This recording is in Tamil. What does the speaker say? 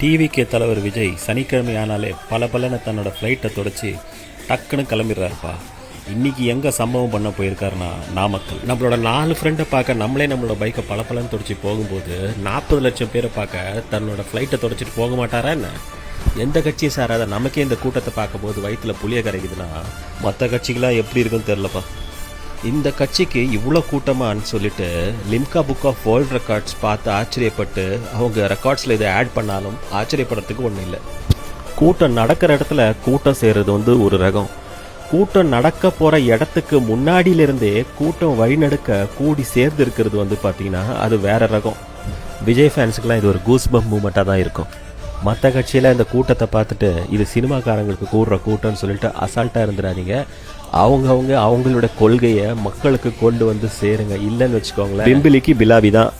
டிவிகே தலைவர் விஜய் சனிக்கிழமை ஆனாலே பல தன்னோட ஃப்ளைட்டை தொடச்சி டக்குன்னு கிளம்பிடுறாருப்பா. இன்றைக்கி எங்கே சம்பவம் பண்ண போயிருக்காருன்னா நாமக்கல். நம்மளோட 4 ஃப்ரெண்டை பார்க்க நம்மளே நம்மளோட பைக்கை பலன்னு தொடச்சி போகும்போது 40 லட்சம் பேரை பார்க்க தன்னோட ஃப்ளைட்டை தொடச்சிட்டு போக மாட்டாரா என்ன? எந்த கட்சியை சாராத நமக்கே இந்த கூட்டத்தை பார்க்கும்போது வயிற்றில் புளிய கரைக்குதுன்னா மற்ற கட்சிகளாக எப்படி இருக்குன்னு தெரிலப்பா. இந்த கட்சிக்கு இவ்வளோ கூட்டமானு சொல்லிட்டு Limca book of world records பார்த்து ஆச்சரியப்பட்டு அவங்க ரெக்கார்ட்ஸில் இதை ஆட் பண்ணாலும் ஆச்சரியப்படுறதுக்கு ஒன்றும் இல்லை. கூட்டம் நடக்கிற இடத்துல கூட்டம் செய்கிறது ஒரு ரகம். கூட்டம் நடக்க போகிற இடத்துக்கு முன்னாடியிலிருந்தே கூட்டம் வழிநடுக்க கூடி சேர்ந்து இருக்கிறது பார்த்தீங்கன்னா அது வேற ரகம். விஜய் ஃபேன்ஸுக்கெலாம் இது ஒரு கூஸ்பம் மூமெண்ட்டாக தான் இருக்கும். மற்ற கட்சியில் இந்த கூட்டத்தை பார்த்துட்டு இது சினிமாக்காரங்களுக்கு கூடுற கூட்டம்னு சொல்லிட்டு அசால்ட்டாக இருந்துடாதீங்க. அவங்களோட கொள்கையை மக்களுக்கு கொண்டு வந்து சேருங்க. இல்லைன்னு வச்சுக்கோங்களேன், பிம்பிலிக்கு பிலாவி தான்.